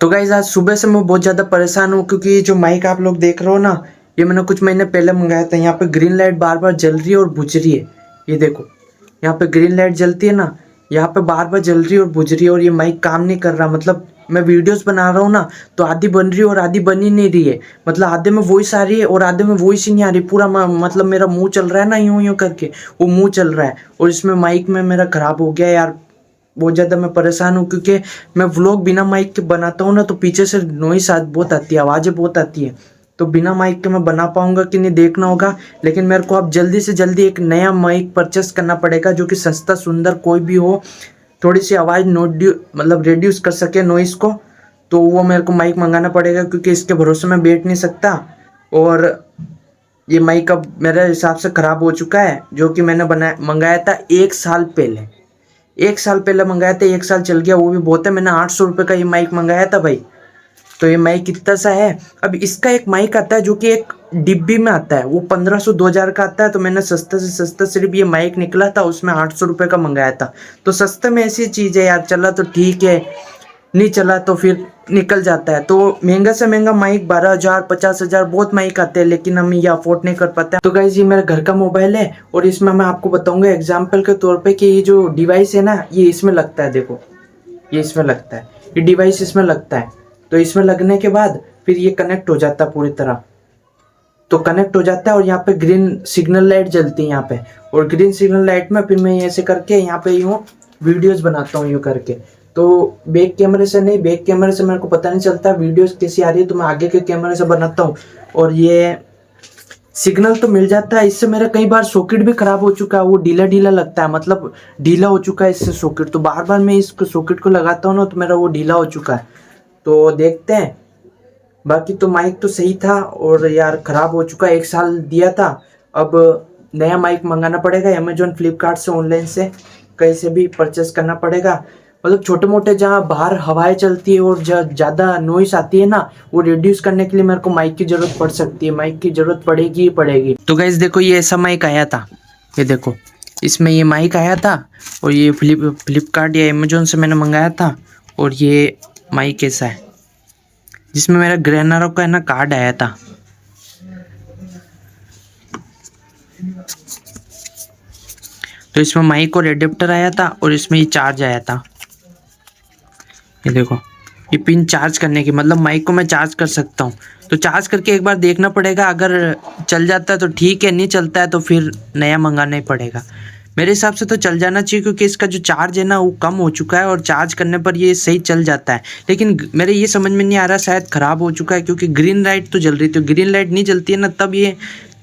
तो गाइस आज सुबह से मैं बहुत ज़्यादा परेशान हूँ क्योंकि ये जो माइक आप लोग देख रहे हो ना, ये मैंने कुछ महीने पहले मंगाया था। यहाँ पे ग्रीन लाइट बार बार जल रही है और बुझ रही है। ये देखो, यहाँ पे ग्रीन लाइट जलती है ना, यहाँ पे बार बार जल रही है और बुझ रही है और ये माइक काम नहीं कर रहा। मतलब मैं वीडियोस बना रहा हूँ ना, तो आधी बन रही है और आधी बन ही नहीं रही है। मतलब आधे में वॉइस आ रही है और आधे में वॉइस ही नहीं आ रही। पूरा मतलब मेरा मुंह चल रहा है ना, यूं यूं करके वो मुंह चल रहा है और इसमें माइक में मेरा खराब हो गया यार। बहुत ज़्यादा मैं परेशान हूँ क्योंकि मैं व्लॉग बिना माइक के बनाता हूँ ना, तो पीछे से नॉइस बहुत आती है, आवाज़ें बहुत आती है। तो बिना माइक के मैं बना पाऊंगा कि नहीं देखना होगा। लेकिन मेरे को अब जल्दी से जल्दी एक नया माइक परचेस करना पड़ेगा जो कि सस्ता सुंदर कोई भी हो, थोड़ी सी आवाज़ मतलब रिड्यूस कर सके नॉइस को। तो वो मेरे को माइक मंगाना पड़ेगा क्योंकि इसके भरोसे मैं बैठ नहीं सकता। और ये माइक अब मेरे हिसाब से ख़राब हो चुका है, जो कि मैंने मंगाया था 1 साल पहले। 1 साल पहले मंगाया था, 1 साल चल गया, वो भी बहुत है। मैंने 800 रुपये का ये माइक मंगाया था भाई। तो ये माइक कितना सा है। अब इसका एक माइक आता है जो कि एक डिब्बी में आता है, वो 1500-2000 का आता है। तो मैंने सस्ता से सस्ता सिर्फ ये माइक निकला था, उसमें 800 रुपये का मंगाया था। तो सस्ते में ऐसी चीज़ है यार, चला तो ठीक है, नहीं चला तो फिर निकल जाता है। तो महंगा से महंगा माइक 12,000 50,000 बहुत माइक आते हैं, लेकिन हम ये अफोर्ड नहीं कर पाते। तो गाइस ये मेरे घर का मोबाइल है और इसमें मैं आपको बताऊंगा एग्जाम्पल के तौर पे कि ये जो डिवाइस है ना, ये इसमें लगता है। देखो, ये इसमें लगता है, ये डिवाइस इसमें लगता है। तो इसमें लगने के बाद फिर ये कनेक्ट हो जाता है पूरी तरह। तो कनेक्ट हो जाता है और यहाँ पे ग्रीन सिग्नल लाइट जलती है यहाँ पे। और ग्रीन सिग्नल लाइट में फिर मैं ऐसे करके यहाँ पे यूँ वीडियोस बनाता हूँ यूँ करके। तो बैक कैमरे से नहीं, बैक कैमरे से मेरे को पता नहीं चलता वीडियोस कैसी आ रही है, तो मैं आगे के कैमरे से बनाता हूँ और ये सिग्नल तो मिल जाता है। इससे मेरा कई बार सॉकेट भी खराब हो चुका है, वो ढीला ढीला लगता है, मतलब ढीला हो चुका है इससे सॉकेट। तो बार बार मैं इस सॉकेट को लगाता हूँ ना, तो मेरा वो ढीला हो चुका है। तो देखते हैं। बाकी तो माइक तो सही था और यार ख़राब हो चुका है, 1 साल दिया था। अब नया माइक मंगाना पड़ेगा अमेजोन फ्लिपकार्ट से, ऑनलाइन से कहीं से भी परचेस करना पड़ेगा। मतलब छोटे मोटे जहाँ बाहर हवाएं चलती है और ज़्यादा नॉइस आती है ना, वो रिड्यूस करने के लिए मेरे को माइक की ज़रूरत पड़ सकती है। माइक की ज़रूरत पड़ेगी ही पड़ेगी। तो गाइस देखो, ये ऐसा माइक आया था, ये देखो, इसमें ये माइक आया था और ये फ्लिपकार्ट या अमेजोन से मैंने मंगाया था। और ये माइक ऐसा है जिसमें मेरा ग्रेनरो का है ना कार्ड आया था। तो इसमें माइक और एडेप्टर आया था और इसमें ये चार्ज आया था। ये देखो, ये पिन चार्ज करने की, मतलब माइक को मैं चार्ज कर सकता हूँ। तो चार्ज करके एक बार देखना पड़ेगा, अगर चल जाता है तो ठीक है, नहीं चलता है तो फिर नया मंगाना ही पड़ेगा। मेरे हिसाब से तो चल जाना चाहिए क्योंकि इसका जो चार्ज है ना वो कम हो चुका है और चार्ज करने पर ये सही चल जाता है। लेकिन मेरे ये समझ में नहीं आ रहा, शायद ख़राब हो चुका है क्योंकि ग्रीन लाइट तो जल रही थी। ग्रीन लाइट नहीं जलती है ना, तब ये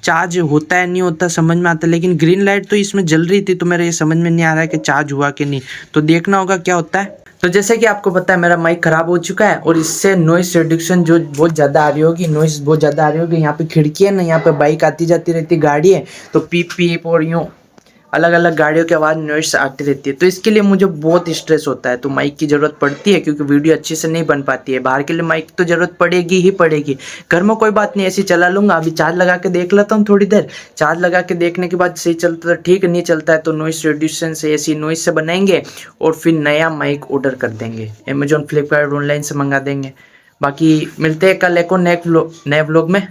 चार्ज होता है नहीं होता समझ में आता है। लेकिन ग्रीन लाइट तो इसमें जल रही थी, तो मेरे ये समझ में नहीं आ रहा है कि चार्ज हुआ कि नहीं। तो देखना होगा क्या होता है। तो जैसे कि आपको पता है मेरा माइक ख़राब हो चुका है और इससे नॉइस रिडक्शन जो बहुत ज़्यादा आ रही होगी, नॉइस बहुत ज़्यादा आ रही होगी। यहाँ पे खिड़की है ना, यहाँ पे बाइक आती जाती रहती, गाड़ी है, तो पीप पीप और यूँ अलग अलग गाड़ियों की आवाज़ नॉइस आती रहती है। तो इसके लिए मुझे बहुत स्ट्रेस होता है, तो माइक की ज़रूरत पड़ती है क्योंकि वीडियो अच्छे से नहीं बन पाती है। बाहर के लिए माइक तो ज़रूरत पड़ेगी ही पड़ेगी। घर में कोई बात नहीं, ऐसे चला लूँगा। अभी चार्ज लगा के देख लेता हूँ थोड़ी देर। चार्ज लगा के देखने के बाद सही चलता तो ठीक, नहीं चलता है तो नॉइस रिड्यूसन से, ऐसी नॉइस से बनाएंगे और फिर नया माइक ऑर्डर कर देंगे। अमेजोन फ्लिपकार्ट ऑनलाइन से मंगा देंगे। बाकी मिलते हैं कल एक और नए व्लॉग में।